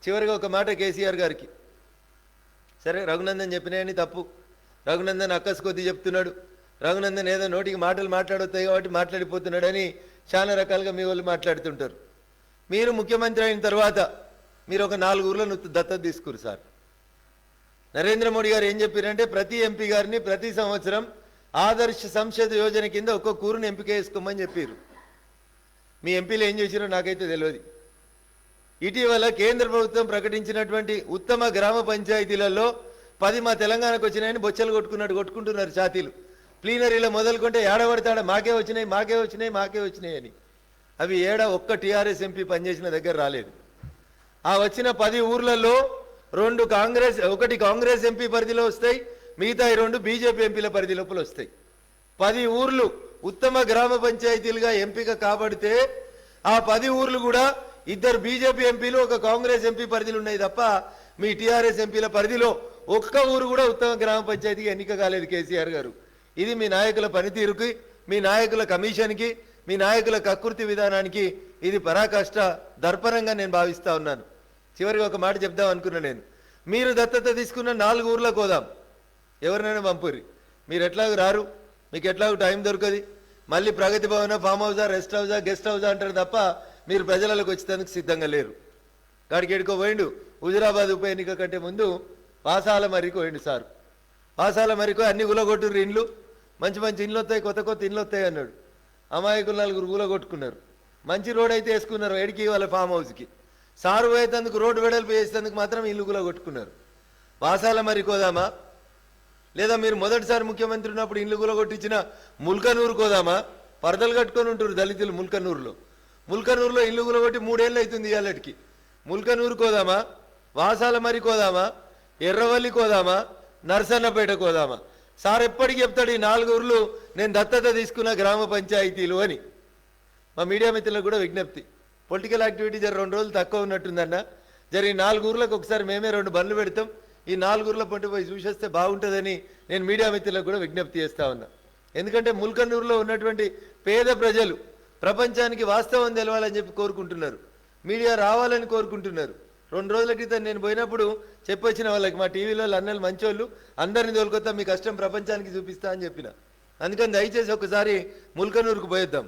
చివరిగా ఒక మాట కేసీఆర్ గారికి, సరే రఘునందన్ చెప్పినాయని తప్పు, రఘునందన్ అక్కసు కొద్ది చెప్తున్నాడు, రఘునందన్ ఏదో నోటికి మాటలు మాట్లాడొస్తాయి కాబట్టి మాట్లాడిపోతున్నాడని చాలా రకాలుగా మీ వాళ్ళు మాట్లాడుతుంటారు. మీరు ముఖ్యమంత్రి అయిన తర్వాత మీరు ఒక 4 ఊర్లను దత్తత తీసుకురు సార్. నరేంద్ర మోడీ గారు ఏం చెప్పారంటే ప్రతి ఎంపీ గారిని ప్రతి సంవత్సరం ఆదర్శ సంసద్ యోజన కింద ఒక్కొక్క ఊరుని ఎంపిక చేసుకోమని చెప్పారు. మీ ఎంపీలు ఏం చేశారో నాకైతే తెలియదు. ఇటీవల కేంద్ర ప్రభుత్వం ప్రకటించినటువంటి ఉత్తమ గ్రామ పంచాయతీలలో 10 మా తెలంగాణకు వచ్చినాయని బొచ్చలు కొట్టుకుంటున్నారు ఛాతీలు. ప్లీనరీలో మొదలుకుంటే ఏడబడతాడ మాకే వచ్చినాయి అని. అవి ఒక్క టీఆర్ఎస్ ఎంపీ పనిచేసిన దగ్గర రాలేదు. ఆ వచ్చిన 10 ఊర్లలో 1 కాంగ్రెస్ ఎంపీ పరిధిలో వస్తాయి, మిగతా 2 బీజేపీ ఎంపీల పరిధి లోపల వస్తాయి. 10 ఊర్లు ఉత్తమ గ్రామ పంచాయతీలుగా ఎంపిక కాబడితే ఆ 10 ఊర్లు కూడా 2 బీజేపీ ఎంపీలు 1 కాంగ్రెస్ ఎంపీ పరిధిలో ఉన్నాయి తప్ప మీ టీఆర్ఎస్ ఎంపీల పరిధిలో ఒక్క ఊరు కూడా ఉత్తమ గ్రామ పంచాయతీకి ఎన్నిక కాలేదు కేసీఆర్ గారు. ఇది మీ నాయకుల పనితీరుకి, మీ నాయకుల కమిషన్కి, మీ నాయకుల కకృతి విధానానికి ఇది పరాకాష్ట దర్పణంగా నేను భావిస్తా ఉన్నాను. చివరికి ఒక మాట చెప్దాం అనుకున్నా నేను. మీరు దత్తత తీసుకున్న 4 ఊర్లకు పోదాం, ఎవరినైనా పంపుర్రి. మీరు ఎట్లాగూ రారు, మీకు ఎట్లాగూ టైం దొరకది. మళ్ళీ ప్రగతి భవన, ఫామ్ హౌసా, రెస్ట్ హౌసా, గెస్ట్ హౌసా అంటారు తప్ప మీరు ప్రజలకు వచ్చేందుకు సిద్ధంగా లేరు. కాడికి ఎడుకో పోయిండు. హుజురాబాద్ ఉప ఎన్నిక కంటే ముందు పాసాల మరికి పోయిండు సార్. పాసాల మరికో అన్ని గులగొట్టుర్రు ఇండ్లు, మంచి ఇండ్లు వస్తాయి, కొత్త ఇండ్లు వస్తాయి అన్నాడు. అమాయకులు 4 గులగొట్టుకున్నారు. మంచి రోడ్ అయితే వేసుకున్నారు ఎడికి వాళ్ళ ఫామ్ హౌస్కి. సారు పోయేందుకు రోడ్డు వెడల్పు చేసేందుకు మాత్రం ఇల్లు గులగొట్టుకున్నారు. పాసాల మరికోదామా, లేదా మీరు మొదటిసారి ముఖ్యమంత్రి ఉన్నప్పుడు ఇల్లు గులగొట్టించిన ముల్కనూరు కోదామా? పరదలు కట్టుకొని ఉంటారు దళితులు ముల్కనూరులో ఇల్లు గులగొట్టి 3 ఏళ్ళు అవుతుంది ఇవాళకి. ముల్కనూరు కోదామా, వాసాల మరి కోదామా, ఎర్రవల్లి కోదామా, నర్సన్నపేట కోదామా? సార్ ఎప్పటికీ చెప్తాడు ఈ 4 ఊర్లు నేను దత్తత తీసుకున్న గ్రామ పంచాయతీలు అని. మా మీడియా మిత్రులకు కూడా విజ్ఞప్తి, పొలిటికల్ యాక్టివిటీ 2 రోజులు తక్కువ ఉన్నట్టుందన్న, ఈ 4 ఊర్లకు ఒకసారి మేమే 2 బండ్లు పెడతాం, ఈ 4 ఊర్ల పంట పోయి చూసేస్తే బాగుంటుందని నేను మీడియా మిత్రులకు కూడా విజ్ఞప్తి చేస్తా ఉన్నా. ఎందుకంటే ముల్కనూరులో ఉన్నటువంటి పేద ప్రజలు ప్రపంచానికి వాస్తవం తెలవాలని చెప్పి కోరుకుంటున్నారు, మీడియా రావాలని కోరుకుంటున్నారు. 2 రోజుల క్రితం నేను పోయినప్పుడు చెప్పొచ్చిన వాళ్ళకి, మా టీవీలో అన్నలు మంచోళ్ళు, అందరిని తోలుకొత్తా మీ కష్టం ప్రపంచానికి చూపిస్తా అని చెప్పిన. అందుకని దయచేసి ఒకసారి ముల్కనూరుకు పోయేద్దాం,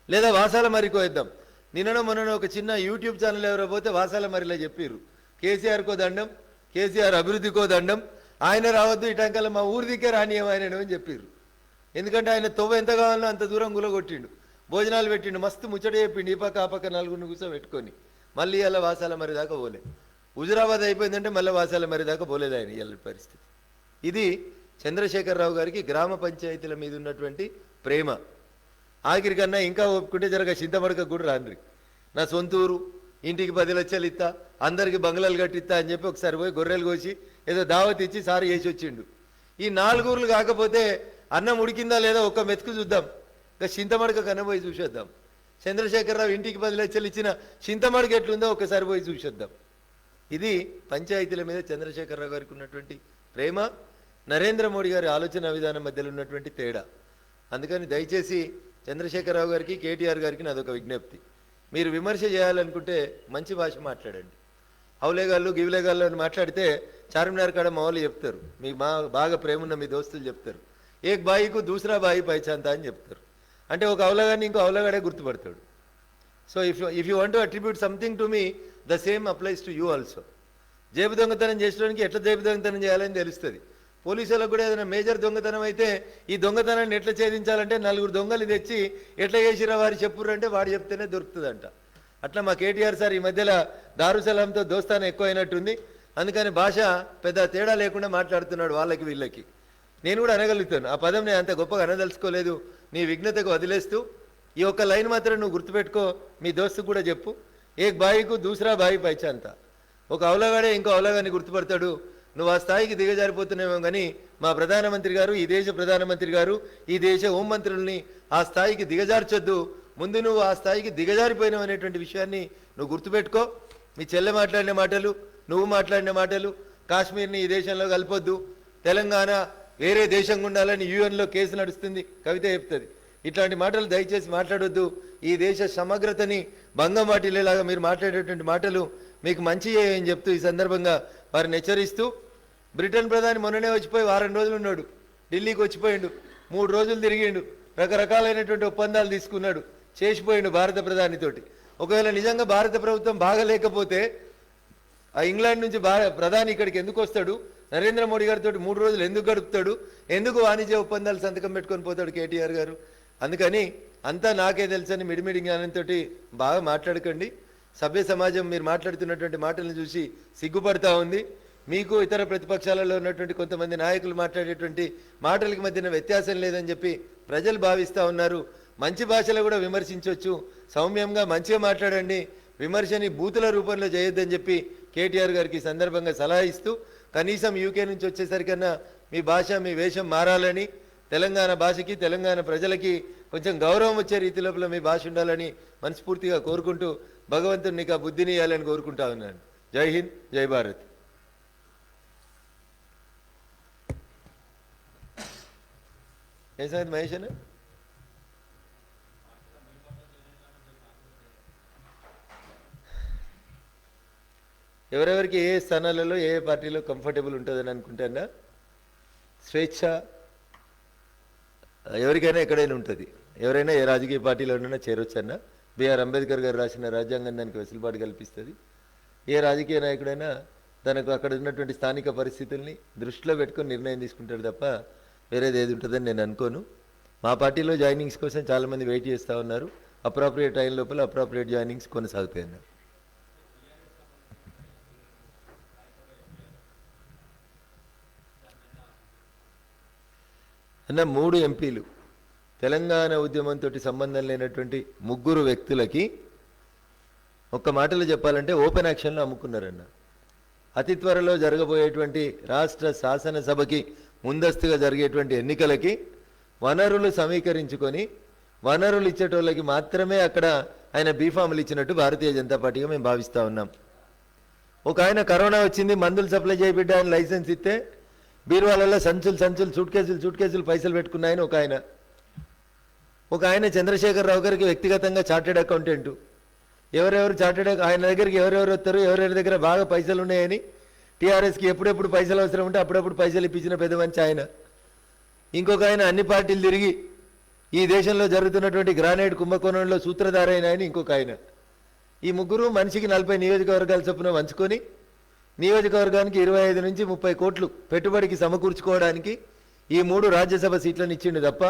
లేదా వాసాల మరికి పోయేద్దాం. నిన్ననో మొన్ననో ఒక చిన్న యూట్యూబ్ ఛానల్ ఎవరో పోతే వాసాల మరిలో చెప్పారు, కేసీఆర్కో దండం, కేసీఆర్ అభివృద్ధికో దండం, ఆయన రావద్దు ఇటంకల మా ఊరి దిక్కే రానియం ఆయన అని చెప్పారు. ఎందుకంటే ఆయన తొవ్వ ఎంత కావాలనో అంత దూరం గులగొట్టిండు, భోజనాలు పెట్టిండు, మస్తు ముచ్చట చెప్పిండు, ఈ పక్క ఆ పక్క 4 కూర్చోబెట్టుకొని. మళ్ళీ ఇలా వాసాల మరి దాకా పోలే. హుజురాబాద్ అయిపోయిందంటే మళ్ళీ వాసాల మరి దాకా పోలేదు ఆయన ఇళ్ళ పరిస్థితి. ఇది చంద్రశేఖరరావు గారికి గ్రామ పంచాయతీల మీద ఉన్నటువంటి ప్రేమ. ఆఖరికన్నా ఇంకా ఒప్పుకుంటే జరగ చింతమడక కూడా రాండ్రి, నా సొంతూరు, ఇంటికి 10 లక్షలు ఇస్తా, అందరికి బంగ్లాలు కట్టిస్తా అని చెప్పి ఒకసారి పోయి గొర్రెలు కోసి ఏదో దావత్ ఇచ్చి సారి వేసి వచ్చిండు. ఈ 4 ఊర్లు కాకపోతే అన్నం ఉడికిందా లేదా ఒక్క మెతుకు చూద్దాం, ఇంకా చింతమడక కన్నా పోయి చూసేద్దాం. చంద్రశేఖరరావు ఇంటికి 10 లక్షలు ఇచ్చిన చింతమడక ఎట్లుందో ఒకసారి పోయి చూసేద్దాం. ఇది పంచాయతీల మీద చంద్రశేఖరరావు గారికి ఉన్నటువంటి ప్రేమ, నరేంద్ర మోడీ గారి ఆలోచన విధానం మధ్యలో ఉన్నటువంటి తేడా. అందుకని దయచేసి చంద్రశేఖరరావు గారికి, కేటీఆర్ గారికి నాదొక విజ్ఞప్తి, మీరు విమర్శ చేయాలనుకుంటే మంచి భాష మాట్లాడండి. అవులేగాళ్ళు గివిలేగాళ్ళు అని మాట్లాడితే చార్మినార్ కాడ మా వాళ్ళు చెప్తారు, మీ బాగా ప్రేమ ఉన్న మీ దోస్తులు చెప్తారు, ఏక్ బాయికు దూసరా బాయి పైచాంతా అని చెప్తారు. అంటే ఒక అవలగాడిని ఇంకో అవలగాడే గుర్తుపడతాడు. So if you want to attribute something to me, the same applies to you also. జేబు దొంగతనం చేసడానికి ఎట్లా జేబు దొంగతనం చేయాలని తెలుస్తుంది. పోలీసులకు కూడా ఏదైనా మేజర్ దొంగతనం అయితే ఈ దొంగతనాన్ని ఎట్లా ఛేదించాలంటే 4 దొంగలు తెచ్చి ఎట్లా చేసిరా వారు చెప్పురంటే వాడు చెప్తేనే దొరుకుతుందంట. అట్లా మా కేటీఆర్ సార్ ఈ మధ్యలో దారుసలాంతో దోస్తానం ఎక్కువైనట్టుంది. అందుకని భాష పెద్ద తేడా లేకుండా మాట్లాడుతున్నాడు వాళ్ళకి వీళ్ళకి. నేను కూడా అనగలుగుతాను, ఆ పదం నేను అంత గొప్పగా అనదలుచుకోలేదు, నీ విఘ్నతకు వదిలేస్తూ ఈ ఒక్క లైన్ మాత్రం నువ్వు గుర్తుపెట్టుకో, మీ దోస్తుకు కూడా చెప్పు, ఏక్ బాయికు దూసరా బాయి పైచాంతా. ఒక అవలగాడే ఇంకో అవలగాన్ని గుర్తుపడతాడు. నువ్వు ఆ స్థాయికి దిగజారిపోతున్నావేమో కానీ మా ప్రధానమంత్రి గారు, ఈ దేశ ప్రధానమంత్రి గారు, ఈ దేశ హోంమంత్రుల్ని ఆ స్థాయికి దిగజార్చొద్దు. ముందు నువ్వు ఆ స్థాయికి దిగజారిపోయినావు అనేటువంటి విషయాన్ని నువ్వు గుర్తుపెట్టుకో. మీ చెల్లె మాట్లాడిన మాటలు, నువ్వు మాట్లాడిన మాటలు, కాశ్మీర్ని ఈ దేశంలో కలపొద్దు, తెలంగాణ వేరే దేశంగా ఉండాలని యూఎన్లో కేసు నడుస్తుంది, కవిత చెప్తుంది. ఇట్లాంటి మాటలు దయచేసి మాట్లాడొద్దు. ఈ దేశ సమగ్రతని భంగం వాటిల్లేలాగా మీరు మాట్లాడేటువంటి మాటలు మీకు మంచి చేయని చెప్తూ ఈ సందర్భంగా వారిని హెచ్చరిస్తూ, బ్రిటన్ ప్రధాని మొన్ననే వచ్చిపోయి వారం రోజులు ఉన్నాడు, ఢిల్లీకి వచ్చిపోయిండు, 3 రోజులు తిరిగిండు, రకరకాలైనటువంటి ఒప్పందాలు తీసుకున్నాడు, చేసిపోయిండు భారత ప్రధానితోటి. ఒకవేళ నిజంగా భారత ప్రభుత్వం బాగలేకపోతే ఆ ఇంగ్లాండ్ నుంచి ప్రధాని ఇక్కడికి ఎందుకు వస్తాడు, నరేంద్ర మోడీ గారితో 3 రోజులు ఎందుకు గడుపుతాడు, ఎందుకు వాణిజ్య ఒప్పందాలు సంతకం పెట్టుకొని పోతాడు కేటీఆర్ గారు? అందుకని అంతా నాకే తెలుసని మిడిమిడి జ్ఞానంతో బాగా మాట్లాడకండి. సభ్య సమాజం మీరు మాట్లాడుతున్నటువంటి మాటలను చూసి సిగ్గుపడతా ఉంది. మీకు ఇతర ప్రతిపక్షాలలో ఉన్నటువంటి కొంతమంది నాయకులు మాట్లాడేటువంటి మాటలకి మధ్యన వ్యత్యాసం లేదని చెప్పి ప్రజలు భావిస్తూ ఉన్నారు. మంచి భాషలో కూడా విమర్శించవచ్చు, సౌమ్యంగా మంచిగా మాట్లాడండి, విమర్శని బూతుల రూపంలో చేయొద్దని చెప్పి కేటీఆర్ గారికి సందర్భంగా సలహా ఇస్తూ, కనీసం యూకే నుంచి వచ్చేసరికన్నా మీ భాష మీ వేషం మారాలని, తెలంగాణ భాషకి తెలంగాణ ప్రజలకి కొంచెం గౌరవం వచ్చే రీతి లోపల మీ భాష ఉండాలని మనస్ఫూర్తిగా కోరుకుంటూ భగవంతుడు నీకు ఆ బుద్ధిని ఇవ్వాలని కోరుకుంటా ఉన్నాను. జై హింద్, జై భారత్. ఏ సంగతి మహేష్ అన్న? ఎవరెవరికి ఏ స్థానాలలో ఏ పార్టీలో కంఫర్టబుల్ ఉంటుందని అనుకుంటానా, స్వేచ్ఛ ఎవరికైనా ఎక్కడైనా ఉంటుంది. ఎవరైనా ఏ రాజకీయ పార్టీలోనైనా చేరొచ్చన్నా. బిఆర్ అంబేద్కర్ గారు రాసిన రాజ్యాంగం దానికి వెసులుబాటు కల్పిస్తుంది. ఏ రాజకీయ నాయకుడైనా తనకు అక్కడ ఉన్నటువంటి స్థానిక పరిస్థితుల్ని దృష్టిలో పెట్టుకొని నిర్ణయం తీసుకుంటాడు తప్ప వేరేది ఏది ఉంటుందని నేను అనుకోను. మా పార్టీలో జాయినింగ్స్ కోసం చాలామంది వెయిట్ చేస్తూ ఉన్నారు. అప్రాప్రియేట్ టైం లోపల అప్రాప్రియేట్ జాయినింగ్స్ కొనసాగుతాయి అన్నారు. అన్న 3 ఎంపీలు తెలంగాణ ఉద్యమంతో సంబంధం లేనటువంటి 3 వ్యక్తులకి ఒక్క మాటలో చెప్పాలంటే ఓపెన్ యాక్షన్లో అమ్ముకున్నారన్న. అతి త్వరలో జరగబోయేటువంటి రాష్ట్ర శాసనసభకి ముందస్తుగా జరిగేటువంటి ఎన్నికలకి వనరులు సమీకరించుకొని వనరులు ఇచ్చేటోళ్ళకి మాత్రమే అక్కడ ఆయన బీఫాములు ఇచ్చినట్టు భారతీయ జనతా పార్టీగా మేము భావిస్తూ ఉన్నాం. ఒక ఆయన కరోనా వచ్చింది, మందులు సప్లై చేయబిడ్డ ఆయన లైసెన్స్ ఇస్తే బీరువాళ్ళలో సంచులు సూట్ కేసులు పైసలు పెట్టుకున్నాయని ఒక ఆయన చంద్రశేఖరరావు గారికి వ్యక్తిగతంగా చార్టెడ్ అకౌంటెంట్. ఎవరెవరు ఆయన దగ్గరికి ఎవరెవరు వస్తారు, ఎవరెవరి దగ్గర బాగా పైసలు ఉన్నాయని టీఆర్ఎస్కి ఎప్పుడెప్పుడు పైసలు అవసరం ఉంటే అప్పుడప్పుడు పైసలు ఇప్పించిన పెద్ద మంచి ఆయన. ఇంకొక ఆయన అన్ని పార్టీలు తిరిగి ఈ దేశంలో జరుగుతున్నటువంటి గ్రానైట్ కుంభకోణంలో సూత్రధారైన ఆయన ఇంకొక ఆయన. ఈ 3 మనిషికి 40 నియోజకవర్గాల చొప్పున వంచుకొని నియోజకవర్గానికి 25 నుంచి 30 కోట్లు పెట్టుబడికి సమకూర్చుకోవడానికి ఈ 3 రాజ్యసభ సీట్లను ఇచ్చిండు తప్ప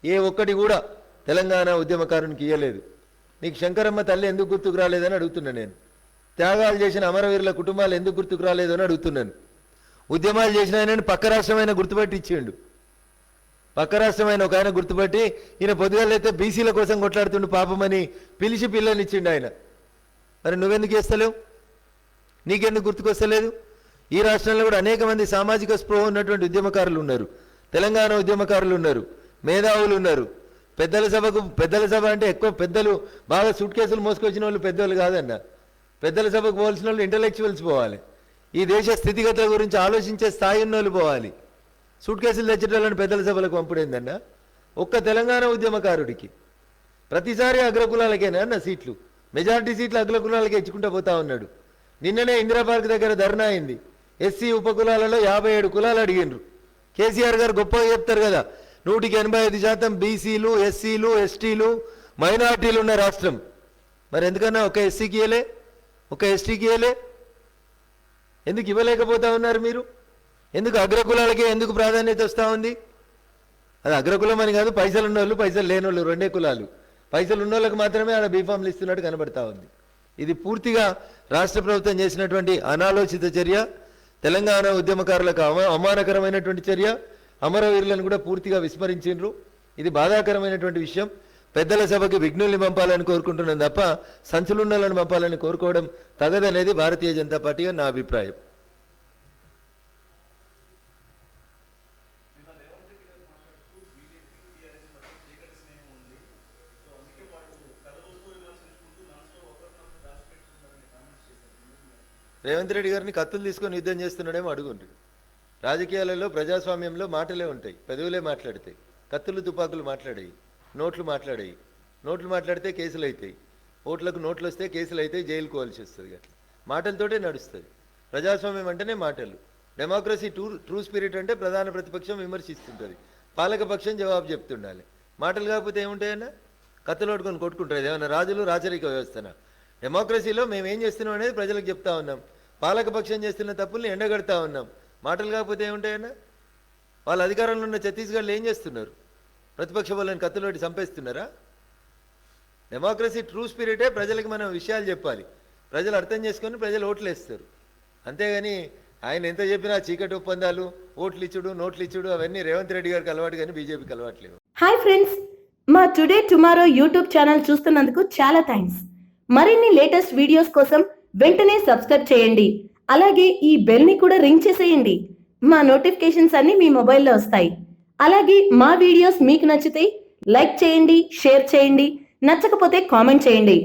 ఏ ఒక్కటి కూడా తెలంగాణ ఉద్యమకారునికి ఇవ్వలేదు. నీకు శంకరమ్మ తల్లి ఎందుకు గుర్తుకు రాలేదని అడుగుతున్నాను నేను. త్యాగాలు చేసిన అమరవీరుల కుటుంబాలు ఎందుకు గుర్తుకు రాలేదు అని అడుగుతున్నాను. ఉద్యమాలు చేసిన ఆయనని పక్క రాష్ట్రమైన గుర్తుపట్టి ఇచ్చిండు. పక్క రాష్ట్రమైన ఒక ఆయన గుర్తుపట్టి ఈయన పొద్దుగాలైతే బీసీల కోసం కొట్లాడుతుండు పాపమని పిలిచి పిల్లల్ని ఇచ్చిండు ఆయన. మరి నువ్వెందుకు చేస్తలేవు? నీకెందుకు గుర్తుకొస్తలేదు? ఈ రాష్ట్రంలో కూడా అనేక మంది సామాజిక స్పృహ ఉన్నటువంటి ఉద్యమకారులు ఉన్నారు, తెలంగాణ ఉద్యమకారులు ఉన్నారు, మేధావులు ఉన్నారు. పెద్దల సభ అంటే ఎక్కువ పెద్దలు బాగా సూట్ కేసులు మోసుకొచ్చిన వాళ్ళు పెద్దోళ్ళు కాదన్న. పెద్దల సభకు పోవాల్సిన వాళ్ళు ఇంటలెక్చువల్స్ పోవాలి. ఈ దేశ స్థితిగతుల గురించి ఆలోచించే స్థాయి ఉన్న వాళ్ళు పోవాలి. సూట్ కేసులు తెచ్చేటోళ్ళని పెద్దల సభలకు పంపుడేందన్న. ఒక్క తెలంగాణ ఉద్యమకారుడికి ప్రతిసారి అగ్రకులాలకేనా అన్న సీట్లు, మెజారిటీ సీట్లు అగ్రకులాలకే ఇచ్చుకుంటూ పోతా ఉన్నాడు. నిన్ననే ఇందిరా పార్క్ దగ్గర ధర్నా అయింది. ఎస్సీ ఉపకులాలలో 57 కులాలు అడిగినరు. కేసీఆర్ గారు గొప్పగా చెప్తారు కదా, 185% బీసీలు, ఎస్సీలు, ఎస్టీలు, మైనార్టీలు ఉన్న రాష్ట్రం. మరి ఎందుకన్నా ఒక ఎస్సీకి ఇవ్వలే, ఒక ఎస్టీకి ఇవ్వలే? ఎందుకు ఇవ్వలేకపోతా ఉన్నారు మీరు? ఎందుకు అగ్రకులాలకే ఎందుకు ప్రాధాన్యత వస్తూ ఉంది? అది అగ్రకులం అని కాదు, పైసలు ఉన్నోళ్ళు పైసలు లేనోళ్ళు 2 కులాలు. పైసలు ఉన్నోళ్ళకి మాత్రమే ఆడ బీఫామ్లు ఇస్తున్నట్టు కనబడతా ఉంది. ఇది పూర్తిగా రాష్ట్ర ప్రభుత్వం చేసినటువంటి అనాలోచిత చర్య, తెలంగాణ ఉద్యమకారులకు అవమానకరమైనటువంటి చర్య. అమరవీరులను కూడా పూర్తిగా విస్మరించిండ్రు. ఇది బాధాకరమైనటువంటి విషయం. పెద్దల సభకి విఘ్నుల్ని పంపాలని కోరుకుంటున్నాం తప్ప సంచులున్నలను పంపాలని కోరుకోవడం తగదనేది భారతీయ జనతా పార్టీగా నా అభిప్రాయం. రేవంత్ రెడ్డి గారిని కత్తులు తీసుకొని యుద్ధం చేస్తున్నాడేమో అడుగుంటాడు. రాజకీయాలలో ప్రజాస్వామ్యంలో మాటలే ఉంటాయి, పెదవులే మాట్లాడతాయి. కత్తులు తుపాకులు మాట్లాడాయి, నోట్లు మాట్లాడాయి. నోట్లు మాట్లాడితే కేసులు అవుతాయి, ఓట్లకు నోట్లు వస్తే కేసులు అవుతాయి, జైలుకు పోవాల్సి వస్తుంది. మాటలతోటే నడుస్తుంది. ప్రజాస్వామ్యం అంటేనే మాటలు. డెమోక్రసీ ట్రూ స్పిరిట్ అంటే ప్రధాన ప్రతిపక్షం విమర్శిస్తుంటుంది, పాలకపక్షం జవాబు చెప్తుండాలి. మాటలు కాకపోతే ఏముంటాయన్నా? కత్తులోడుకొని కొట్టుకుంటారు. ఏమన్నా రాజులు రాచరిక వ్యవస్థన? డెమోక్రసీలో మేము ఏం చేస్తున్నాం అనేది ప్రజలకు చెప్తా ఉన్నాం, పాలకపక్షం చేస్తున్న తప్పుల్ని ఎండగడతా ఉన్నాం. మాటలు కాకపోతే ఏముంటాయన్నా? వాళ్ళ అధికారంలో ఉన్న ఛత్తీస్గఢ్లో ఏం చేస్తున్నారు? ప్రతిపక్ష వాళ్ళని కత్తులోటి చంపేస్తున్నారా? డెమోక్రసీ ట్రూ స్పిరిటే ప్రజలకు మనం విషయాలు చెప్పాలి, ప్రజలు అర్థం చేసుకొని ప్రజలు ఓట్లు వేస్తారు. అంతేగాని ఆయన ఎంత చెప్పినా చీకటి ఒప్పందాలు, ఓట్లు ఇచ్చుడు, నోట్లు ఇచ్చుడు అవన్నీ రేవంత్ రెడ్డి గారికి అలవాటు కానీ బీజేపీకి అలవాట్లేవు. హాయ్ ఫ్రెండ్స్, మా టుడే టుమారో యూట్యూబ్ ఛానల్ చూస్తున్నందుకు చాలా థ్యాంక్స్. మరిన్ని లేటెస్ట్ వీడియోస్ కోసం వెంటనే సబ్స్క్రైబ్ చేయండి. అలాగే ఈ బెల్ ని కూడా రింగ్ చేసేయండి. మా నోటిఫికేషన్స్ అన్ని మీ మొబైల్లో వస్తాయి. అలాగే మా వీడియోస్ మీకు నచ్చితే లైక్ చేయండి, షేర్ చేయండి, నచ్చకపోతే కామెంట్ చేయండి.